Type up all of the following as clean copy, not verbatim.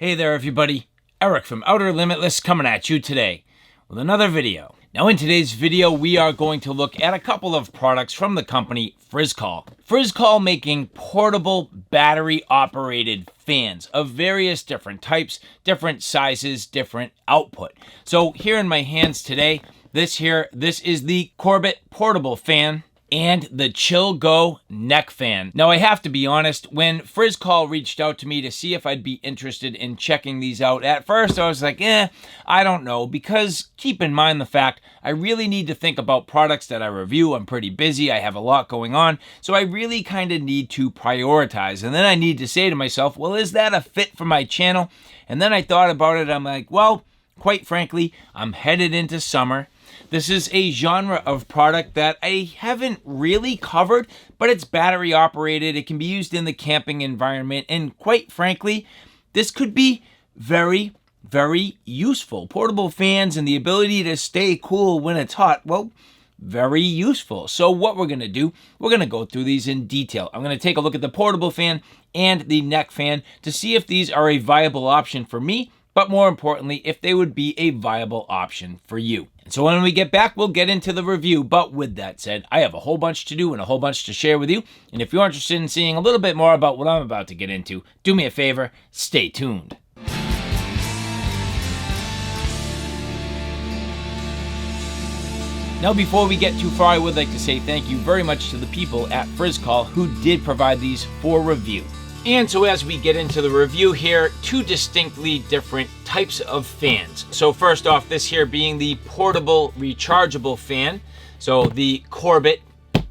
Hey there everybody, Eric from Outer Limitless coming at you today with another video. Now in today's video we are going to look at a couple of products from the company Frizcol. Frizcol making portable battery operated fans of various different types, different sizes, different output. So here in my hands today, this is the Korbot Portable Fan and the Chillgo Neck Fan. Now I have to be honest, when Frizcol reached out to me to see if I'd be interested in checking these out, at first I was like, I don't know, because keep in mind the fact I really need to think about products that I review. I'm pretty busy, I have a lot going on, so I really kind of need to prioritize. And then I need to say to myself, well, is that a fit for my channel? And then I thought about it, I'm like, well, quite frankly, I'm headed into summer. This is a genre of product that I haven't really covered, but it's battery operated. It can be used in the camping environment. And quite frankly, this could be very, very useful. Portable fans and the ability to stay cool when it's hot, well, very useful. So what we're going to do, we're going to go through these in detail. I'm going to take a look at the portable fan and the neck fan to see if these are a viable option for me, but more importantly, if they would be a viable option for you. And so when we get back, we'll get into the review. But with that said, I have a whole bunch to do and a whole bunch to share with you. And if you're interested in seeing a little bit more about what I'm about to get into, do me a favor, stay tuned. Now, before we get too far, I would like to say thank you very much to the people at Frizcol who did provide these for review. And so as we get into the review here, two distinctly different types of fans. So first off, this here being the portable rechargeable fan, so the Corbett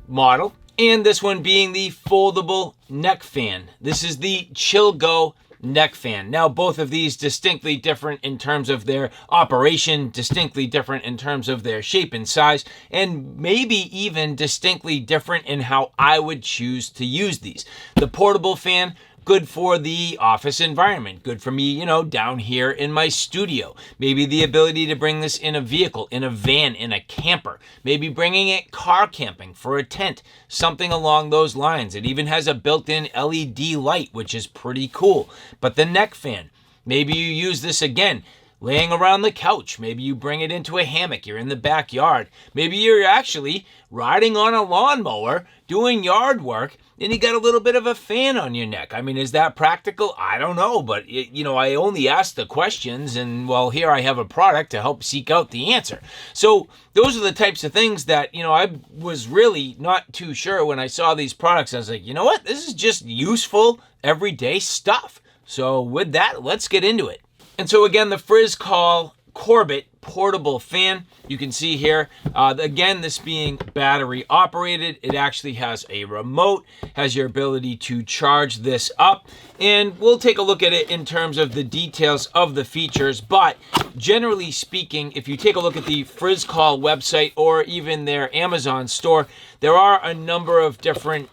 model, and this one being the foldable neck fan. This is the Chillgo Neck Fan. Now both of these distinctly different in terms of their operation, distinctly different in terms of their shape and size, and maybe even distinctly different in how I would choose to use these. The portable fan, good for the office environment, good for me, you know, down here in my studio. Maybe the ability to bring this in a vehicle, in a van, in a camper. Maybe bringing it car camping for a tent, something along those lines. It even has a built-in LED light, which is pretty cool. But the neck fan, maybe you use this again, laying around the couch. Maybe you bring it into a hammock. You're in the backyard. Maybe you're actually riding on a lawnmower, doing yard work, and you got a little bit of a fan on your neck. I mean, is that practical? I don't know, but I only ask the questions, and well, here I have a product to help seek out the answer. So those are the types of things that, I was really not too sure when I saw these products. I was like, you know what? This is just useful, everyday stuff. So with that, let's get into it. And so again, the Frizcol Korbot Portable Fan, you can see here, again, this being battery operated, it actually has a remote, has your ability to charge this up, and we'll take a look at it in terms of the details of the features. But generally speaking, if you take a look at the Frizcol website or even their Amazon store, there are a number of different,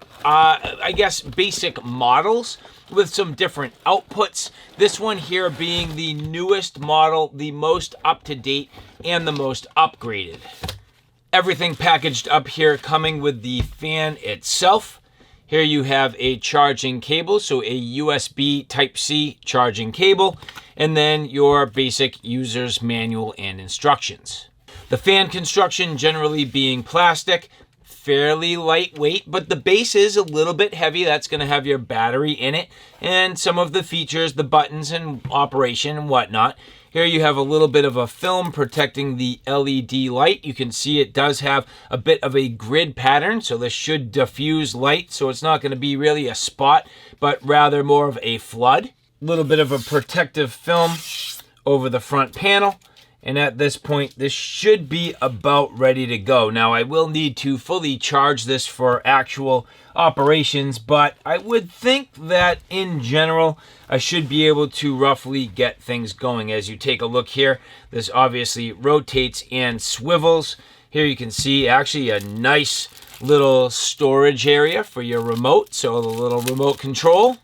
basic models with some different outputs. This one here being the newest model, the most up-to-date, and the most upgraded. Everything packaged up here coming with the fan itself. Here you have a charging cable, so a USB Type-C charging cable, and then your basic user's manual and instructions. The fan construction generally being plastic, fairly lightweight, but the base is a little bit heavy. That's going to have your battery in it and some of the features, the buttons and operation and whatnot. Here you have a little bit of a film protecting the LED light. You can see it does have a bit of a grid pattern, so this should diffuse light, so it's not going to be really a spot, but rather more of a flood. A little bit of a protective film over the front panel. And at this point, this should be about ready to go. Now, I will need to fully charge this for actual operations, but I would think that in general, I should be able to roughly get things going. As you take a look here, this obviously rotates and swivels. Here you can see actually a nice little storage area for your remote, so the little remote control,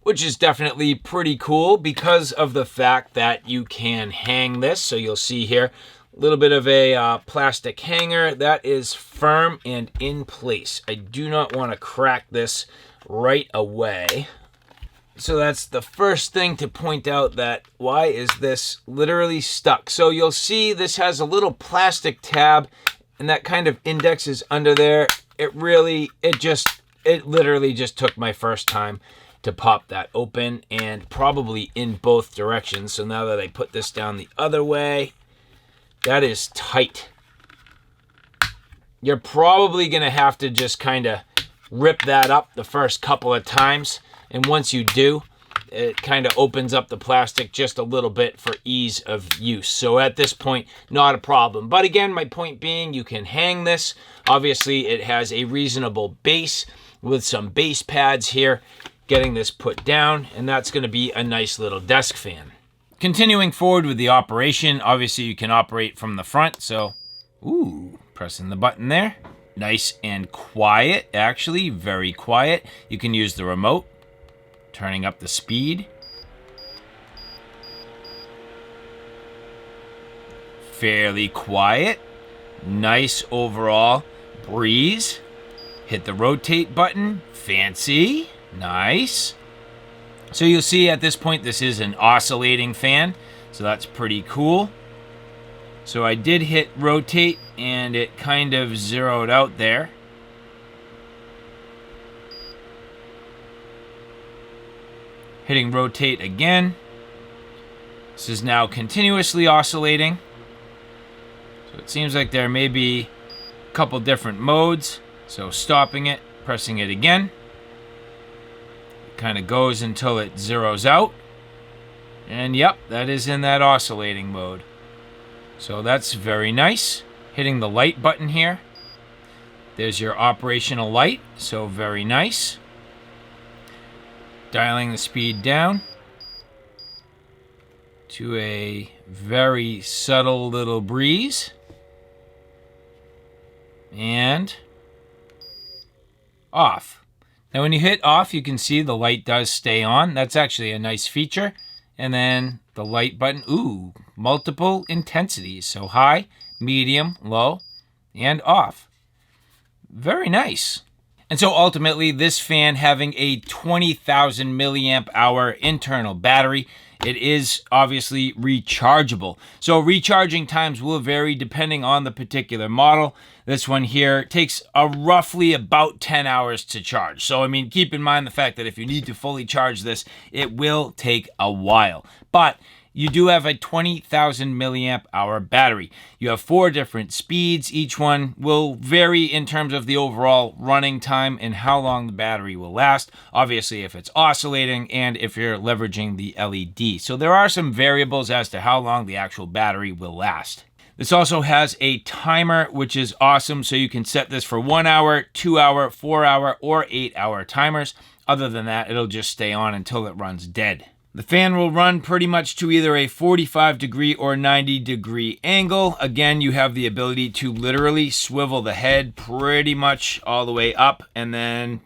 which is definitely pretty cool because of the fact that you can hang this. So you'll see here a little bit of a plastic hanger that is firm and in place. I do not want to crack this right away. So that's the first thing to point out, that why is this literally stuck? So you'll see this has a little plastic tab, and that kind of index is under there. It literally just took my first time to pop that open, and probably in both directions. So now that I put this down the other way, that is tight. You're probably gonna have to just kind of rip that up the first couple of times. And once you do, it kind of opens up the plastic just a little bit for ease of use. So at this point, not a problem. But again, my point being, you can hang this. Obviously, it has a reasonable base with some base pads here, getting this put down, and that's going to be a nice little desk fan. Continuing forward with the operation, obviously you can operate from the front. So, pressing the button there. Nice and quiet, actually, very quiet. You can use the remote. Turning up the speed. Fairly quiet. Nice overall breeze. Hit the rotate button. Fancy. Nice. So you'll see at this point this is an oscillating fan. So that's pretty cool. So I did hit rotate and it kind of zeroed out there. Hitting rotate again. This is now continuously oscillating. So it seems like there may be a couple different modes. So stopping it, pressing it again. It kind of goes until it zeroes out. And yep, that is in that oscillating mode. So that's very nice. Hitting the light button here. There's your operational light. So very nice. Dialing the speed down to a very subtle little breeze. And off. Now when you hit off, you can see the light does stay on. That's actually a nice feature. And then the light button, multiple intensities. So high, medium, low, and off. Very nice. And so ultimately, this fan having a 20,000 milliamp hour internal battery, it is obviously rechargeable. So recharging times will vary depending on the particular model. This one here takes roughly about 10 hours to charge. So, I mean, keep in mind the fact that if you need to fully charge this, it will take a while. But you do have a 20,000 milliamp hour battery. You have 4 different speeds. Each one will vary in terms of the overall running time and how long the battery will last. Obviously, if it's oscillating and if you're leveraging the LED. So there are some variables as to how long the actual battery will last. This also has a timer, which is awesome. So you can set this for 1 hour, 2 hour, 4 hour, or 8 hour timers. Other than that, it'll just stay on until it runs dead. The fan will run pretty much to either a 45 degree or 90 degree angle. Again, you have the ability to literally swivel the head pretty much all the way up, and then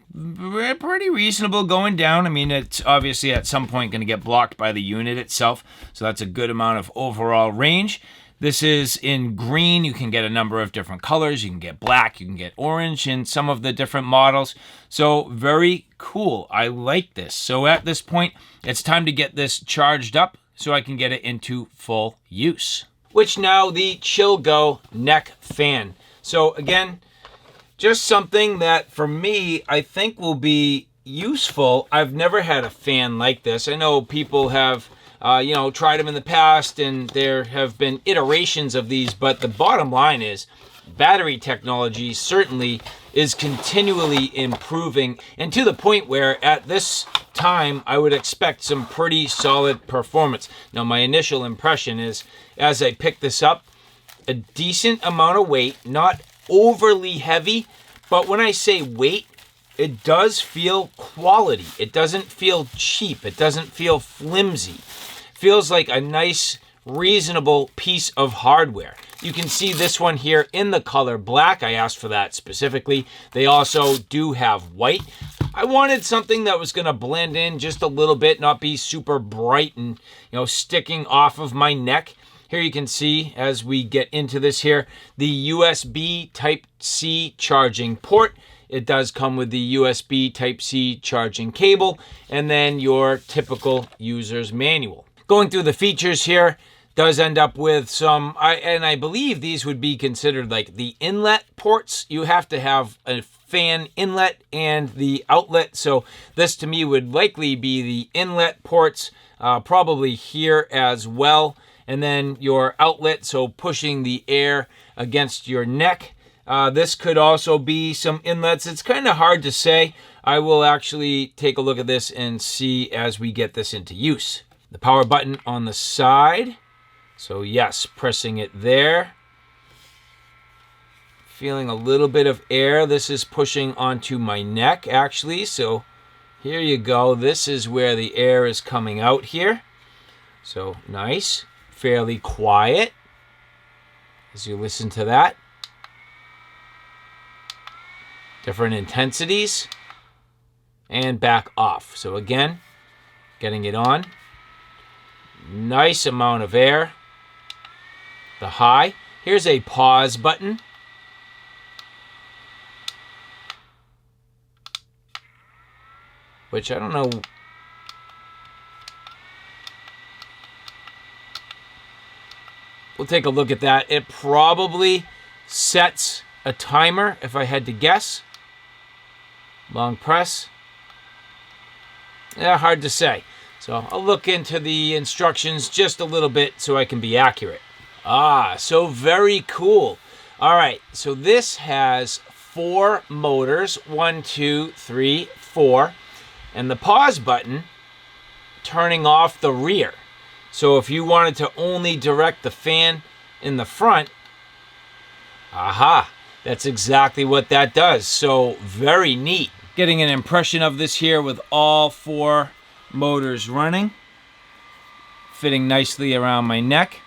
pretty reasonable going down. I mean, it's obviously at some point going to get blocked by the unit itself, so that's a good amount of overall range. This is in green. You can get a number of different colors. You can get black, you can get orange in some of the different models. So very cool. I like this. So at this point, it's time to get this charged up so I can get it into full use. Which now the Chillgo Neck Fan. So again, just something that for me, I think will be useful. I've never had a fan like this. I know people have tried them in the past, and there have been iterations of these, but the bottom line is battery technology certainly is continually improving, and to the point where at this time I would expect some pretty solid performance. Now my initial impression is, as I pick this up, a decent amount of weight, not overly heavy, but when I say weight, it does feel quality. It doesn't feel cheap. It doesn't feel flimsy. Feels like a nice, reasonable piece of hardware. You can see this one here in the color black. I asked for that specifically. They also do have white. I wanted something that was going to blend in just a little bit, not be super bright and, sticking off of my neck. Here you can see, as we get into this here, the USB Type-C charging port It does come with the USB Type-C charging cable, and then your typical user's manual. Going through the features here, does end up with some, and I believe these would be considered like the inlet ports. You have to have a fan inlet and the outlet. So this to me would likely be the inlet ports, probably here as well. And then your outlet, so pushing the air against your neck. This could also be some inlets. It's kind of hard to say. I will actually take a look at this and see as we get this into use. The power button on the side. So yes, pressing it there. Feeling a little bit of air. This is pushing onto my neck actually. So here you go. This is where the air is coming out here. So nice, fairly quiet as you listen to that. Different intensities and back off. So again, getting it on. Nice amount of air. The high. Here's a pause button. Which I don't know. We'll take a look at that. It probably sets a timer if I had to guess. Long press. Yeah, hard to say. So I'll look into the instructions just a little bit so I can be accurate. So very cool. All right, so this has 4 motors, 1, 2, 3, 4, and the pause button turning off the rear. So if you wanted to only direct the fan in the front, that's exactly what that does. So very neat. Getting an impression of this here with all 4 motors running, fitting nicely around my neck.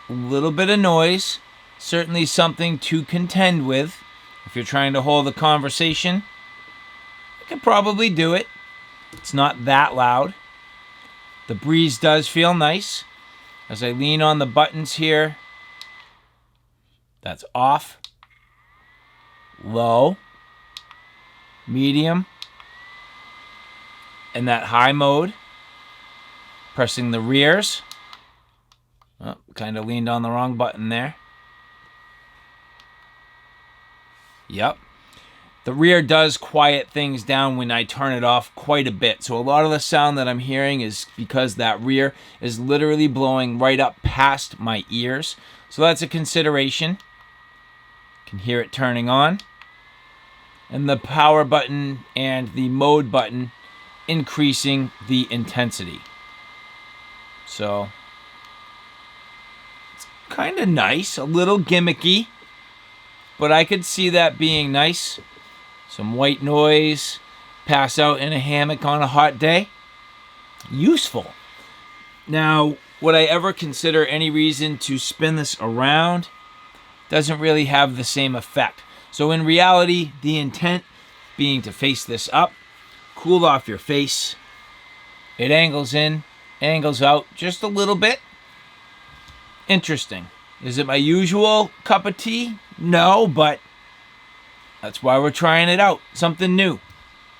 A little bit of noise, certainly something to contend with. If you're trying to hold a conversation, I could probably do it. It's not that loud. The breeze does feel nice. As I lean on the buttons here, that's off, low, medium, and that high mode. Pressing the rears. Oh, kind of leaned on the wrong button there. Yep. The rear does quiet things down when I turn it off quite a bit. So a lot of the sound that I'm hearing is because that rear is literally blowing right up past my ears. So that's a consideration. Can hear it turning on. And the power button and the mode button increasing the intensity. So it's kind of nice, a little gimmicky, but I could see that being nice. Some white noise, pass out in a hammock on a hot day. Useful. Now, would I ever consider any reason to spin this around? Doesn't really have the same effect. So in reality, the intent being to face this up, cool off your face. It angles in, angles out just a little bit. Interesting. Is it my usual cup of tea? No, but that's why we're trying it out. Something new.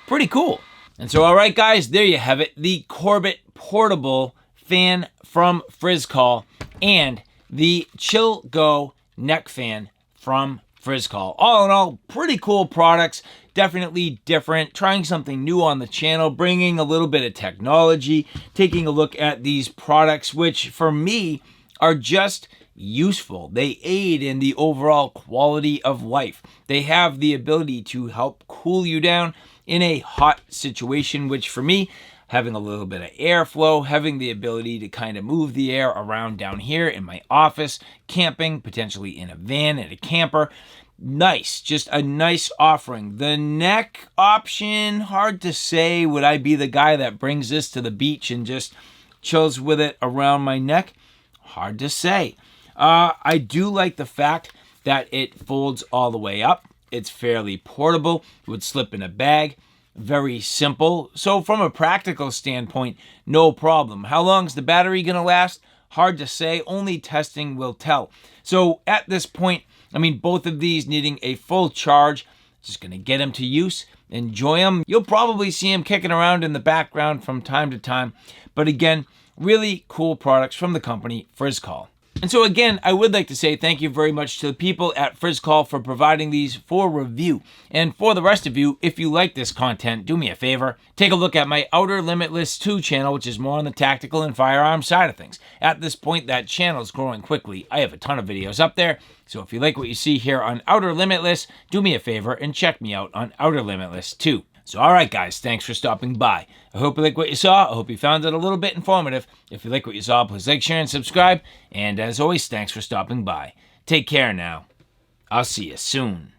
Pretty cool. And so, all right, guys, there you have it. The Korbot Portable Fan from Frizcol and the Chillgo Neck Fan from Frizcol. All in all, pretty cool products. Definitely different. Trying something new on the channel, bringing a little bit of technology, taking a look at these products, which for me are just useful. They aid in the overall quality of life. They have the ability to help cool you down in a hot situation, which for me, having a little bit of airflow, having the ability to kind of move the air around down here in my office, camping, potentially in a van, in a camper. Nice, just a nice offering. The neck option, hard to say. Would I be the guy that brings this to the beach and just chills with it around my neck? Hard to say. I do like the fact that it folds all the way up. It's fairly portable. It would slip in a bag. Very simple. So from a practical standpoint, no problem. How long is the battery going to last? Hard to say. Only testing will tell. So at this point, I mean, both of these needing a full charge, Just going to get them to use, enjoy them. You'll probably see them kicking around in the background from time to time. But again, really cool products from the company Frizcol. And so again, I would like to say thank you very much to the people at Frizcol for providing these for review. And for the rest of you, if you like this content, do me a favor. Take a look at my Outer Limitless 2 channel, which is more on the tactical and firearm side of things. At this point, that channel is growing quickly. I have a ton of videos up there. So if you like what you see here on Outer Limitless, do me a favor and check me out on Outer Limitless 2. So alright guys, thanks for stopping by. I hope you like what you saw. I hope you found it a little bit informative. If you like what you saw, please like, share, and subscribe. And as always, thanks for stopping by. Take care now. I'll see you soon.